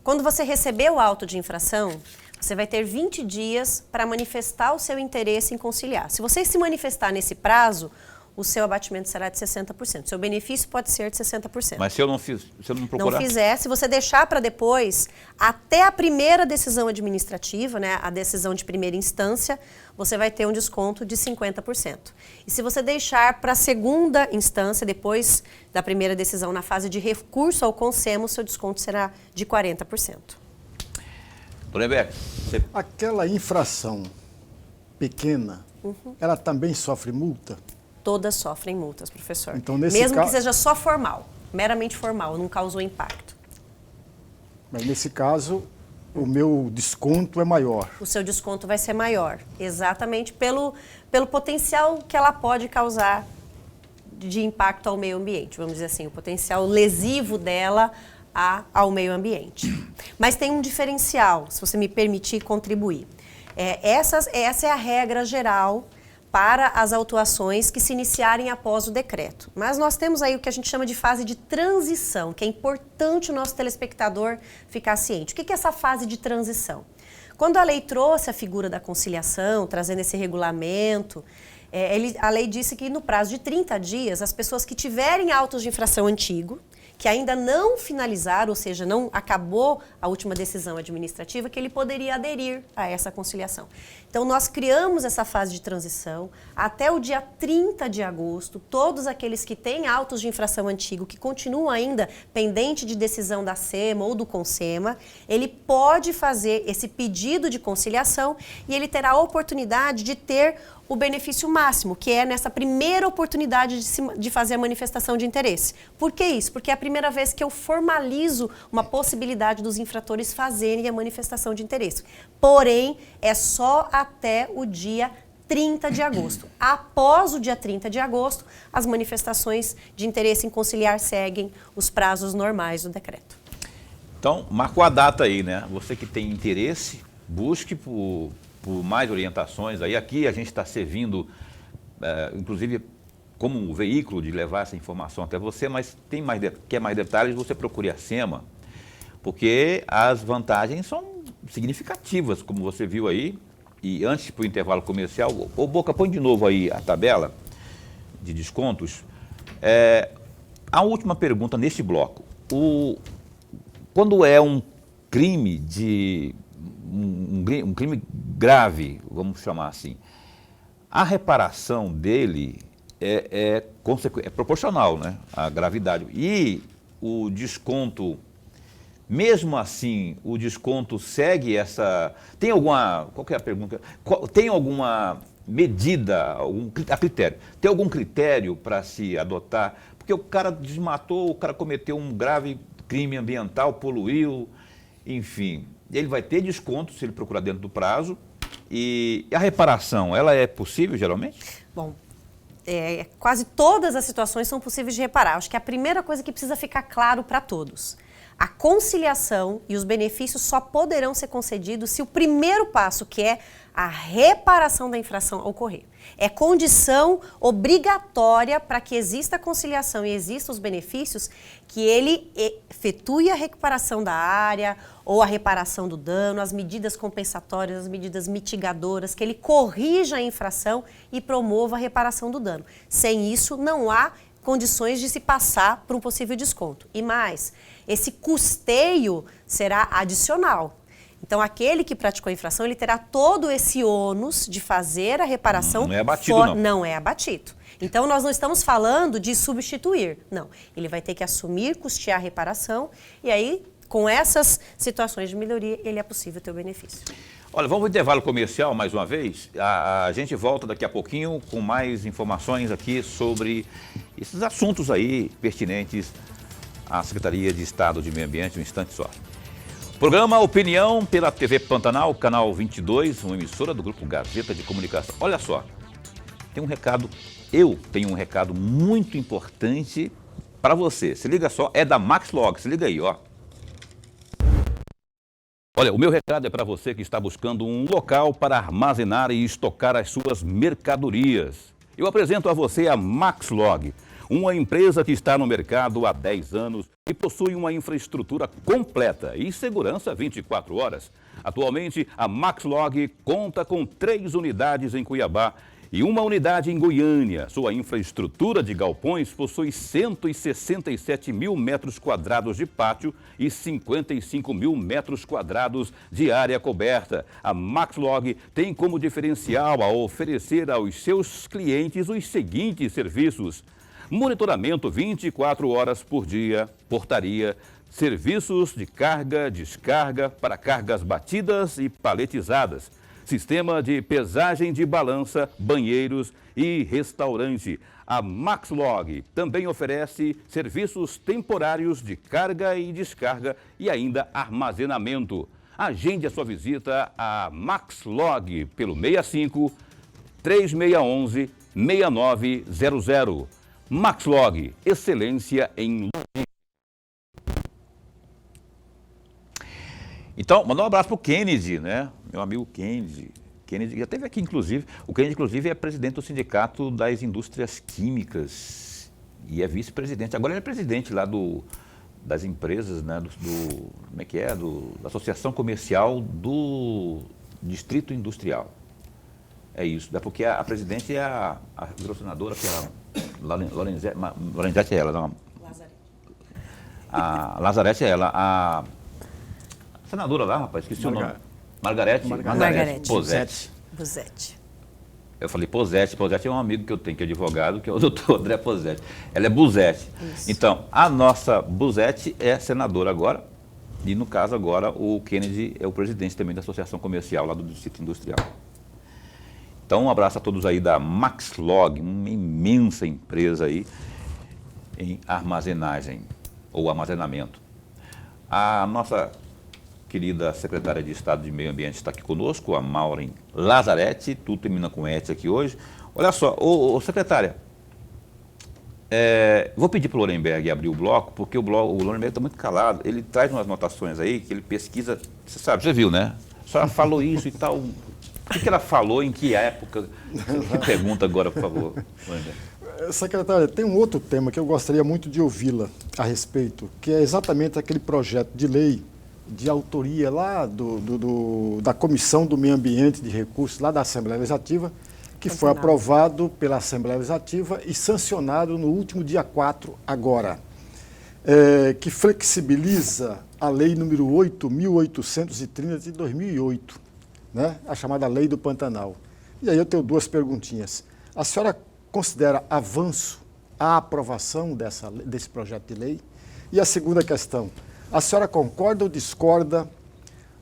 Quando você receber o auto de infração, você vai ter 20 dias para manifestar o seu interesse em conciliar. Se você se manifestar nesse prazo, o seu abatimento será de 60%. Seu benefício pode ser de 60%. Mas se eu não procurar? Não fizer, se você deixar para depois, até a primeira decisão administrativa, né, a decisão de primeira instância, você vai ter um desconto de 50%. E se você deixar para a segunda instância, depois da primeira decisão, na fase de recurso ao CONSEMA, o seu desconto será de 40%. Dona Rebeca, você... Aquela infração pequena, ela também sofre multa? Todas sofrem multas, professor. Então, nesse Mesmo que seja só formal, meramente formal, não causou impacto. Mas nesse caso, o meu desconto é maior. O seu desconto vai ser maior, exatamente pelo potencial que ela pode causar de impacto ao meio ambiente, vamos dizer assim, o potencial lesivo dela ao meio ambiente. Mas tem um diferencial, se você me permitir contribuir. Essa é a regra geral para as autuações que se iniciarem após o decreto. Mas nós temos aí o que a gente chama de fase de transição, que é importante o nosso telespectador ficar ciente. O que é essa fase de transição? Quando a lei trouxe a figura da conciliação, trazendo esse regulamento, a lei disse que no prazo de 30 dias, as pessoas que tiverem autos de infração antigo, que ainda não finalizaram, ou seja, não acabou a última decisão administrativa, que ele poderia aderir a essa conciliação. Então, nós criamos essa fase de transição até o dia 30 de agosto, todos aqueles que têm autos de infração antigo, que continuam ainda pendente de decisão da SEMA ou do CONSEMA, ele pode fazer esse pedido de conciliação e ele terá a oportunidade de ter o benefício máximo, que é nessa primeira oportunidade de fazer a manifestação de interesse. Por que isso? Porque é a primeira vez que eu formalizo uma possibilidade dos infratores fazerem a manifestação de interesse. Porém, é só até o dia 30 de agosto. Após o dia 30 de agosto, as manifestações de interesse em conciliar seguem os prazos normais do decreto. Então, marcou a data aí, né? Você que tem interesse, busque por mais orientações. Aí aqui a gente está servindo, inclusive, como um veículo de levar essa informação até você, mas quer mais detalhes, você procure a SEMA, porque as vantagens são significativas, como você viu aí. E antes para o intervalo comercial, ô Boca, põe de novo aí a tabela de descontos. A última pergunta neste bloco. Quando é um crime um crime grave, vamos chamar assim, a reparação dele é proporcional, né, à gravidade. E o desconto, mesmo assim, o desconto segue essa... Tem alguma... Qual que é a pergunta? Tem alguma medida, a critério? Tem algum critério para se adotar? Porque o cara desmatou, o cara cometeu um grave crime ambiental, poluiu, enfim... Ele vai ter desconto se ele procurar dentro do prazo. E a reparação, ela é possível geralmente? Bom, quase todas as situações são possíveis de reparar. Acho que a primeira coisa que precisa ficar claro para todos: a conciliação e os benefícios só poderão ser concedidos se o primeiro passo, que é a reparação da infração, ocorrer. É condição obrigatória para que exista a conciliação e existam os benefícios, que ele efetue a recuperação da área ou a reparação do dano, as medidas compensatórias, as medidas mitigadoras, que ele corrija a infração e promova a reparação do dano. Sem isso, não há condições de se passar por um possível desconto. E mais, esse custeio será adicional. Então, aquele que praticou a infração, ele terá todo esse ônus de fazer a reparação. Não é abatido, não. Não é abatido. Então, nós não estamos falando de substituir. Não. Ele vai ter que assumir, custear a reparação. E aí, com essas situações de melhoria, ele é possível ter o benefício. Olha, vamos ao intervalo comercial mais uma vez. A gente volta daqui a pouquinho com mais informações aqui sobre esses assuntos aí pertinentes à Secretaria de Estado de Meio Ambiente, um instante só. Programa Opinião pela TV Pantanal, canal 22, uma emissora do Grupo Gazeta de Comunicação. Olha só, eu tenho um recado muito importante para você. Se liga só, é da MaxLog, se liga aí, ó. Olha, o meu recado é para você que está buscando um local para armazenar e estocar as suas mercadorias. Eu apresento a você a MaxLog, uma empresa que está no mercado há 10 anos e possui uma infraestrutura completa e segurança 24 horas. Atualmente, a MaxLog conta com 3 unidades em Cuiabá e uma unidade em Goiânia. Sua infraestrutura de galpões possui 167 mil metros quadrados de pátio e 55 mil metros quadrados de área coberta. A Maxlog tem como diferencial a oferecer aos seus clientes os seguintes serviços: monitoramento 24 horas por dia, portaria, serviços de carga, descarga para cargas batidas e paletizadas, sistema de pesagem de balança, banheiros e restaurante. A Maxlog também oferece serviços temporários de carga e descarga e ainda armazenamento. Agende a sua visita à Maxlog pelo 65 3611 6900. Maxlog, excelência em... Então, mandar um abraço para o Kennedy, né? Meu amigo Kennedy. Kennedy já esteve aqui, inclusive. O Kennedy, inclusive, é presidente do Sindicato das Indústrias Químicas e é vice-presidente. Agora ele é presidente lá das empresas, né? Como é que é? Da Associação Comercial do Distrito Industrial. É isso. É porque a presidente é a senadora, que é a Lorenzetti é ela, não? Lazarete. A Lazarete é ela. A senadora lá, rapaz, esqueci o nome. Margarete Busetti. Eu falei Posetti é um amigo que eu tenho, que é advogado, que é o doutor André Posetti. Ela é Busetti. Isso. Então, a nossa Busetti é senadora agora, e no caso agora o Kennedy é o presidente também da Associação Comercial lá do Distrito Industrial. Então, um abraço a todos aí da Maxlog, uma imensa empresa aí em armazenagem ou armazenamento. A nossa querida secretária de Estado de Meio Ambiente está aqui conosco, a Maureen Lazarete, tudo termina com Et aqui hoje. Olha só, secretária, vou pedir para o Lorenberg abrir o bloco, porque o Lorenberg está muito calado, ele traz umas anotações aí, que ele pesquisa, você sabe, você viu, né? A senhora falou isso e tal... O que ela falou, em que época? Que pergunta agora, por favor. Secretária, tem um outro tema que eu gostaria muito de ouvi-la a respeito, que é exatamente aquele projeto de lei de autoria lá da Comissão do Meio Ambiente de Recursos, lá da Assembleia Legislativa, que foi aprovado pela Assembleia Legislativa e sancionado no último dia 4 agora, que flexibiliza a Lei número 8.830 de 2008. Né? A chamada Lei do Pantanal. E aí eu tenho duas perguntinhas. A senhora considera avanço a aprovação desse projeto de lei? E a segunda questão, a senhora concorda ou discorda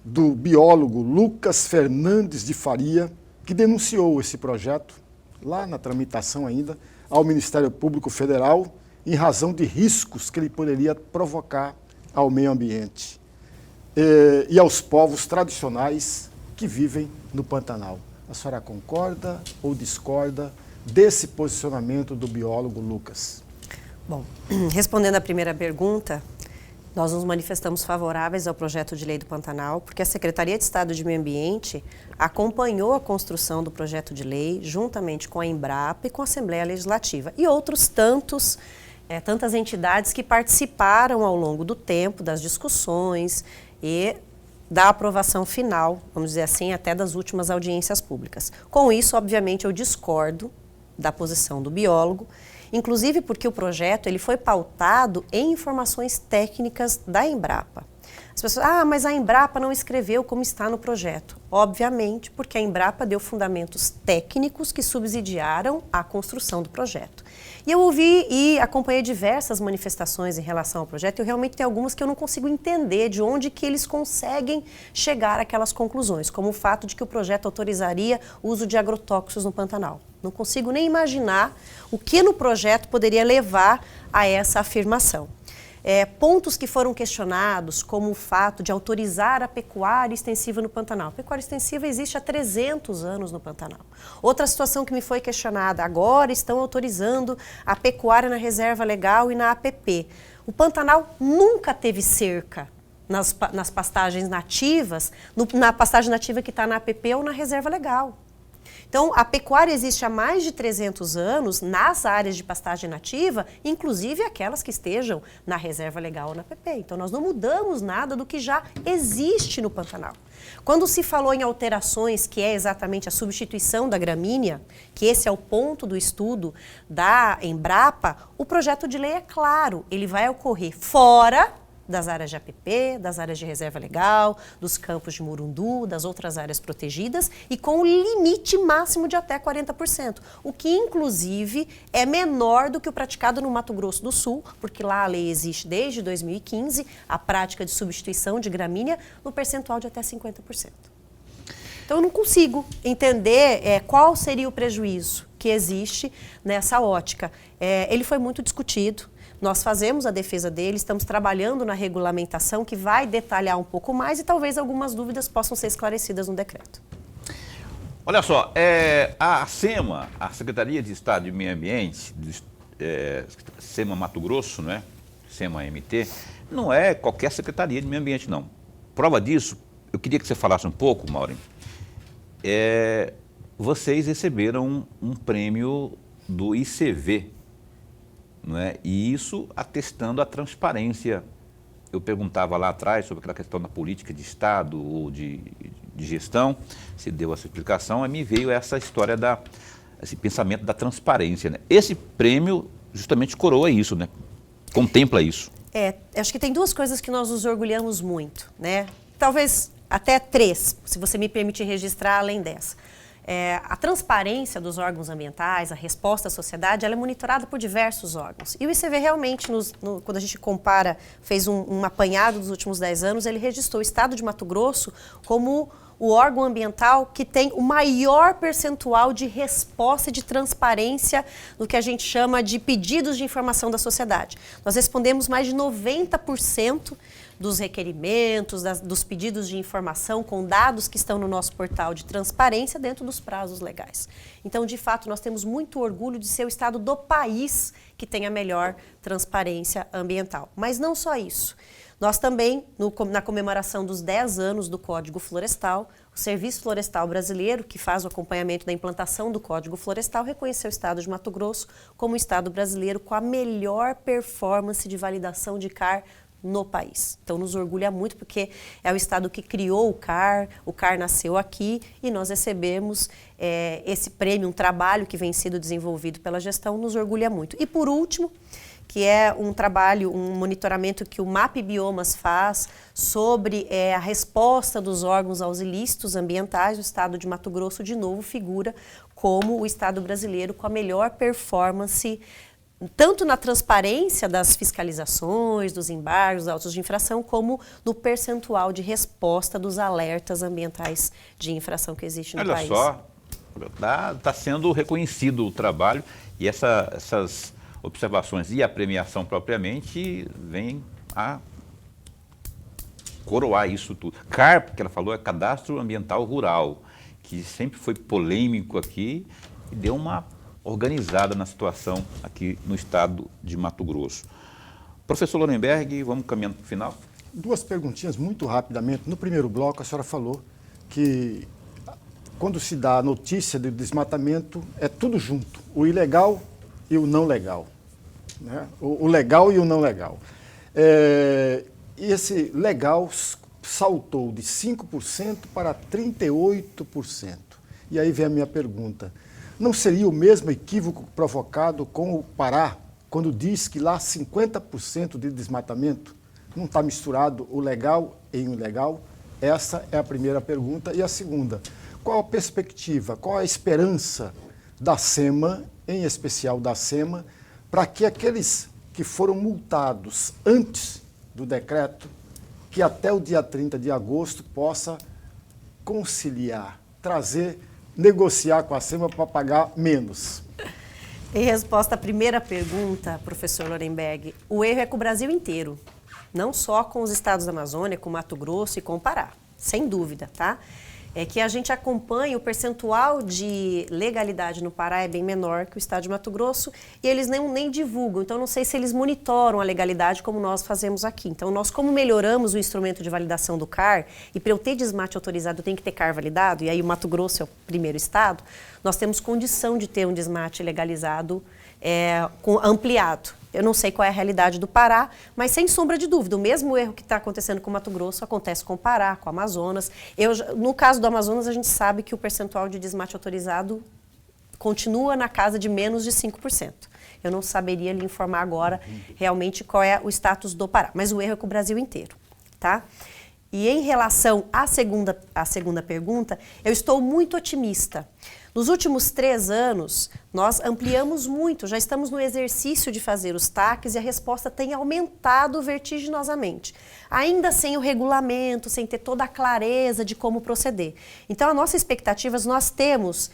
do biólogo Lucas Fernandes de Faria, que denunciou esse projeto, lá na tramitação ainda, ao Ministério Público Federal, em razão de riscos que ele poderia provocar ao meio ambiente e aos povos tradicionais que vivem no Pantanal? A senhora concorda ou discorda desse posicionamento do biólogo Lucas? Bom, respondendo à primeira pergunta, nós nos manifestamos favoráveis ao projeto de lei do Pantanal, porque a Secretaria de Estado de Meio Ambiente acompanhou a construção do projeto de lei juntamente com a Embrapa e com a Assembleia Legislativa e outros tantas entidades que participaram ao longo do tempo das discussões e da aprovação final, vamos dizer assim, até das últimas audiências públicas. Com isso, obviamente, eu discordo da posição do biólogo, inclusive porque o projeto ele foi pautado em informações técnicas da Embrapa. As pessoas, mas a Embrapa não escreveu como está no projeto. Obviamente, porque a Embrapa deu fundamentos técnicos que subsidiaram a construção do projeto. E eu ouvi e acompanhei diversas manifestações em relação ao projeto, e realmente tem algumas que eu não consigo entender de onde que eles conseguem chegar àquelas conclusões, como o fato de que o projeto autorizaria o uso de agrotóxicos no Pantanal. Não consigo nem imaginar o que no projeto poderia levar a essa afirmação. Pontos que foram questionados, como o fato de autorizar a pecuária extensiva no Pantanal. A pecuária extensiva existe há 300 anos no Pantanal. Outra situação que me foi questionada, agora estão autorizando a pecuária na reserva legal e na APP. O Pantanal nunca teve cerca nas pastagens nativas, na pastagem nativa que está na APP ou na reserva legal. Então, a pecuária existe há mais de 300 anos nas áreas de pastagem nativa, inclusive aquelas que estejam na reserva legal ou na PP. Então, nós não mudamos nada do que já existe no Pantanal. Quando se falou em alterações, que é exatamente a substituição da gramínea, que esse é o ponto do estudo da Embrapa, o projeto de lei é claro, ele vai ocorrer fora das áreas de APP, das áreas de reserva legal, dos campos de Murundu, das outras áreas protegidas e com o limite máximo de até 40%, o que inclusive é menor do que o praticado no Mato Grosso do Sul, porque lá a lei existe desde 2015, a prática de substituição de gramínea no percentual de até 50%. Então eu não consigo entender qual seria o prejuízo que existe nessa ótica. Ele foi muito discutido. Nós fazemos a defesa dele, estamos trabalhando na regulamentação que vai detalhar um pouco mais e talvez algumas dúvidas possam ser esclarecidas no decreto. Olha só, a SEMA, a Secretaria de Estado de Meio Ambiente, SEMA Mato Grosso, né? SEMA-MT, não é qualquer Secretaria de Meio Ambiente, não. Prova disso, eu queria que você falasse um pouco, Maureen. Vocês receberam um prêmio do ICV, não é? E isso atestando a transparência. Eu perguntava lá atrás sobre aquela questão da política de Estado ou de gestão, se deu essa explicação, aí me veio essa história esse pensamento da transparência, né? Esse prêmio justamente coroa isso, né? Contempla isso. Acho que tem duas coisas que nós nos orgulhamos muito, né? Talvez até 3, se você me permitir registrar além dessa. A transparência dos órgãos ambientais, a resposta à sociedade, ela é monitorada por diversos órgãos. E o ICV realmente, quando a gente compara, fez um apanhado dos últimos 10 anos, ele registrou o estado de Mato Grosso como o órgão ambiental que tem o maior percentual de resposta e de transparência no que a gente chama de pedidos de informação da sociedade. Nós respondemos mais de 90% dos requerimentos, dos pedidos de informação com dados que estão no nosso portal de transparência dentro dos prazos legais. Então, de fato, nós temos muito orgulho de ser o estado do país que tem a melhor transparência ambiental. Mas não só isso. Nós também, na comemoração dos 10 anos do Código Florestal, o Serviço Florestal Brasileiro, que faz o acompanhamento da implantação do Código Florestal, reconheceu o estado de Mato Grosso como o estado brasileiro com a melhor performance de validação de CAR no país. Então, nos orgulha muito porque é o estado que criou o CAR nasceu aqui e nós recebemos esse prêmio, um trabalho que vem sendo desenvolvido pela gestão, nos orgulha muito. E por último, que é um trabalho, um monitoramento que o MAP Biomas faz sobre a resposta dos órgãos aos ilícitos ambientais, o estado de Mato Grosso, de novo, figura como o estado brasileiro com a melhor performance tanto na transparência das fiscalizações, dos embargos, dos autos de infração, como no percentual de resposta dos alertas ambientais de infração que existe no país. Olha só, está sendo reconhecido o trabalho e essas observações e a premiação propriamente vem a coroar isso tudo. CAR, que ela falou, é Cadastro Ambiental Rural, que sempre foi polêmico aqui e deu uma organizada na situação aqui no estado de Mato Grosso. Professor Lorenberg, vamos caminhando para o final? 2 perguntinhas muito rapidamente. No primeiro bloco, a senhora falou que quando se dá a notícia de desmatamento, é tudo junto, o ilegal e o não legal, né? O legal e o não legal. E esse legal saltou de 5% para 38%. E aí vem a minha pergunta. Não seria o mesmo equívoco provocado com o Pará, quando diz que lá 50% de desmatamento não está misturado o legal e o ilegal? Essa é a primeira pergunta. E a segunda, qual a perspectiva, qual a esperança da SEMA, em especial da SEMA, para que aqueles que foram multados antes do decreto, que até o dia 30 de agosto possa conciliar, negociar com a SEMA para pagar menos? Em resposta à primeira pergunta, professor Lorenberg, o erro é com o Brasil inteiro, não só com os estados da Amazônia, com Mato Grosso e com o Pará, sem dúvida, tá? é que a gente acompanha o percentual de legalidade no Pará é bem menor que o estado de Mato Grosso e eles nem divulgam, então não sei se eles monitoram a legalidade como nós fazemos aqui. Então nós, como melhoramos o instrumento de validação do CAR, e para eu ter desmate autorizado eu tenho que ter CAR validado, e aí o Mato Grosso é o primeiro estado, nós temos condição de ter um desmate legalizado ampliado. Eu não sei qual é a realidade do Pará, mas sem sombra de dúvida, o mesmo erro que está acontecendo com o Mato Grosso acontece com o Pará, com o Amazonas. No caso do Amazonas, a gente sabe que o percentual de desmate autorizado continua na casa de menos de 5%. Eu não saberia lhe informar agora realmente qual é o status do Pará, mas o erro é com o Brasil inteiro, tá? E em relação à segunda pergunta, eu estou muito otimista. Nos últimos 3 anos, nós ampliamos muito, já estamos no exercício de fazer os TACs e a resposta tem aumentado vertiginosamente. Ainda sem o regulamento, sem ter toda a clareza de como proceder. Então, a nossa expectativa, nós temos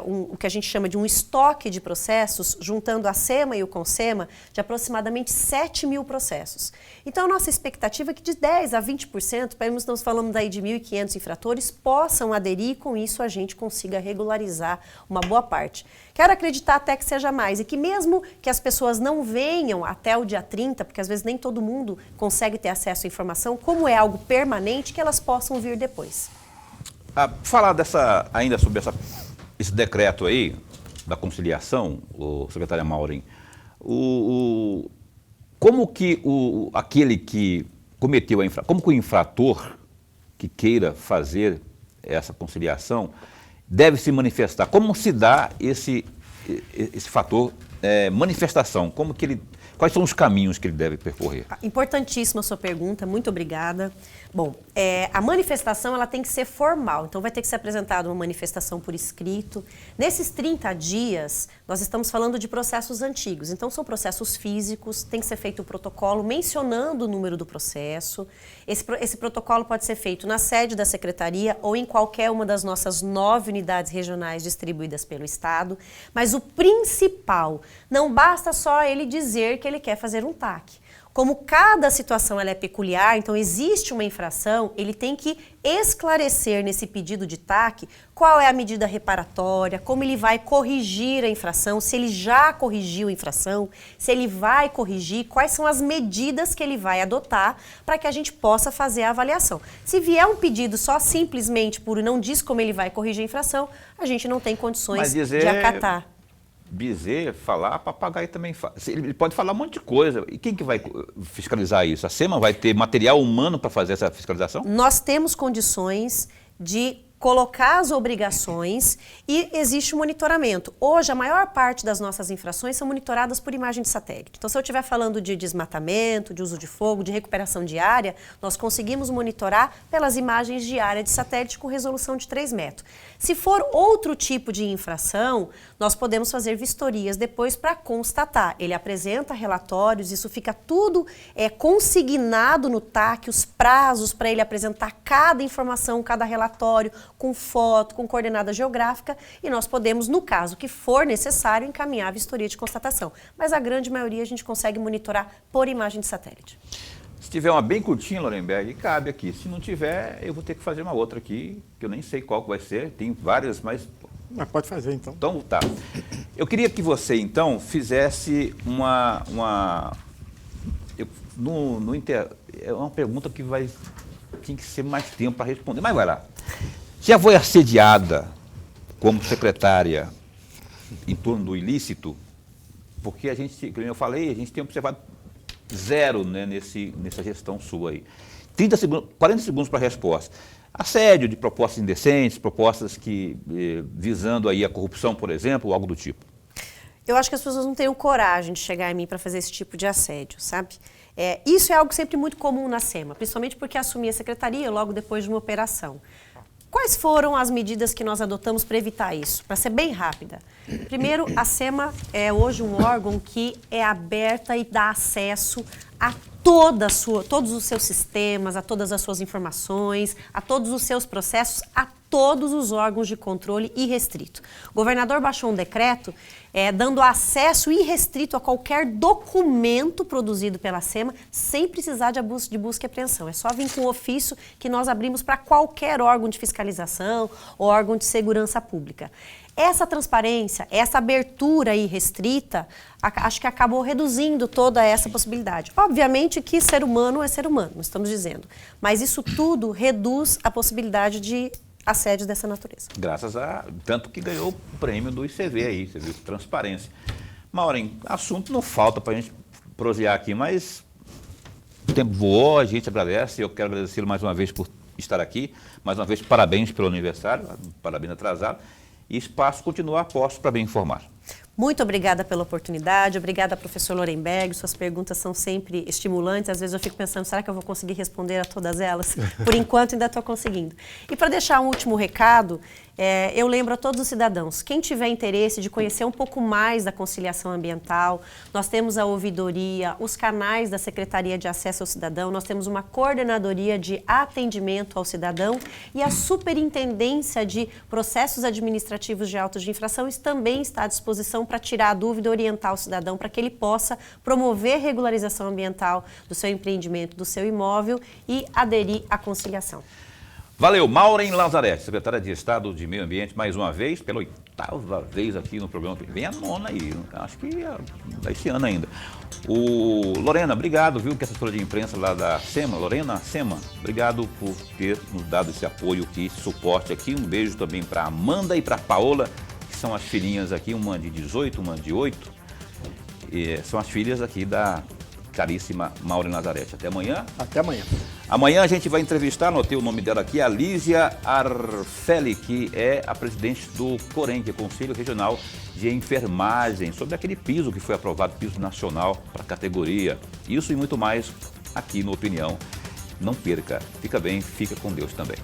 o que a gente chama de um estoque de processos, juntando a SEMA e o CONSEMA, de aproximadamente 7 mil processos. Então, a nossa expectativa é que de 10% a 20%, nós falamos daí de 1.500 infratores, possam aderir e com isso a gente consiga regularizar uma boa parte. Quero acreditar até que seja mais e que mesmo que as pessoas não venham até o dia 30, porque às vezes nem todo mundo consegue ter acesso à informação, como é algo permanente, que elas possam vir depois. Falar ainda sobre esse decreto aí, da conciliação, o secretária Maureen, como que aquele que cometeu como que o infrator que queira fazer essa conciliação deve se manifestar? Como se dá esse fator manifestação? Quais são os caminhos que ele deve percorrer? Importantíssima a sua pergunta, muito obrigada. Bom, a manifestação ela tem que ser formal, então vai ter que ser apresentada uma manifestação por escrito. Nesses 30 dias, nós estamos falando de processos antigos, então são processos físicos, tem que ser feito o protocolo mencionando o número do processo. Esse protocolo pode ser feito na sede da secretaria ou em qualquer uma das nossas 9 unidades regionais distribuídas pelo Estado, mas o principal, não basta só ele dizer que ele quer fazer um TAC. Como cada situação ela é peculiar, então existe uma infração, ele tem que esclarecer nesse pedido de TAC qual é a medida reparatória, como ele vai corrigir a infração, se ele já corrigiu a infração, se ele vai corrigir, quais são as medidas que ele vai adotar para que a gente possa fazer a avaliação. Se vier um pedido só simplesmente por não diz como ele vai corrigir a infração, a gente não tem condições de acatar. Dizer, falar, papagaio também fala. Ele pode falar um monte de coisa. E quem que vai fiscalizar isso? A SEMA vai ter material humano para fazer essa fiscalização? Nós temos condições de colocar as obrigações e existe o monitoramento. Hoje, a maior parte das nossas infrações são monitoradas por imagem de satélite. Então, se eu estiver falando de desmatamento, de uso de fogo, de recuperação de área, nós conseguimos monitorar pelas imagens de área de satélite com resolução de 3 metros. Se for outro tipo de infração, nós podemos fazer vistorias depois para constatar. Ele apresenta relatórios, isso fica tudo consignado no TAC, os prazos para ele apresentar cada informação, cada relatório, com foto, com coordenada geográfica, e nós podemos, no caso que for necessário, encaminhar a vistoria de constatação. Mas a grande maioria a gente consegue monitorar por imagem de satélite. Se tiver uma bem curtinha, Lorenberg, cabe aqui. Se não tiver, eu vou ter que fazer uma outra aqui, que eu nem sei qual que vai ser. Tem várias, mas pode fazer, então. Então, tá. Eu queria que você, então, fizesse é uma pergunta que tem que ser mais tempo para responder, mas vai lá. Já foi assediada como secretária em torno do ilícito? Porque a gente, como eu falei, a gente tem observado zero, né, nessa gestão sua aí. 40 segundos para a resposta. Assédio de propostas indecentes, propostas visando aí a corrupção, por exemplo, ou algo do tipo. Eu acho que as pessoas não têm coragem de chegar em mim para fazer esse tipo de assédio, sabe? Isso é algo sempre muito comum na SEMA, principalmente porque assumi a secretaria logo depois de uma operação. Quais foram as medidas que nós adotamos para evitar isso? Para ser bem rápida. Primeiro, a SEMA é hoje um órgão que é aberta e dá acesso a todos os seus sistemas, a todas as suas informações, a todos os seus processos, a todos os órgãos de controle irrestrito. O governador baixou um decreto dando acesso irrestrito a qualquer documento produzido pela SEMA sem precisar de busca e apreensão. É só vir com o ofício que nós abrimos para qualquer órgão de fiscalização ou órgão de segurança pública. Essa transparência, essa abertura irrestrita, acho que acabou reduzindo toda essa possibilidade. Obviamente que ser humano é ser humano, não estamos dizendo. Mas isso tudo reduz a possibilidade de assédios dessa natureza. Graças a tanto que ganhou o prêmio do ICV aí, você viu, transparência. Maureen, assunto não falta para a gente prosear aqui, mas o tempo voou, a gente agradece, eu quero agradecê-lo mais uma vez por estar aqui, mais uma vez parabéns pelo aniversário, parabéns atrasado, e espaço continuar a posto para bem informar. Muito obrigada pela oportunidade, obrigada, professor Lorenberg, suas perguntas são sempre estimulantes, às vezes eu fico pensando, será que eu vou conseguir responder a todas elas? Por enquanto ainda estou conseguindo. E para deixar um último recado, eu lembro a todos os cidadãos, quem tiver interesse de conhecer um pouco mais da conciliação ambiental, nós temos a ouvidoria, os canais da Secretaria de Acesso ao Cidadão, nós temos uma coordenadoria de atendimento ao cidadão e a Superintendência de Processos Administrativos de Autos de Infração também está à disposição para tirar a dúvida e orientar o cidadão para que ele possa promover regularização ambiental do seu empreendimento, do seu imóvel e aderir à conciliação. Valeu, Maureen Lazarete, secretária de Estado de Meio Ambiente, mais uma vez, pela 8ª vez aqui no programa. Vem a 9ª aí, acho que esse ano ainda. Lorena, obrigado, viu, que essa assessora de imprensa lá da SEMA, Lorena, SEMA, obrigado por ter nos dado esse apoio aqui, esse suporte aqui. Um beijo também para Amanda e para Paola, que são as filhinhas aqui, uma de 18, uma de 8. São as filhas aqui da caríssima Maureen Lazarete. Até amanhã. Até amanhã. Amanhã a gente vai entrevistar, anotei o nome dela aqui, a Lísia Arfeli, que é a presidente do COREN, que é o Conselho Regional de Enfermagem, sobre aquele piso que foi aprovado, piso nacional para a categoria. Isso e muito mais aqui no Opinião. Não perca, fica bem, fica com Deus também.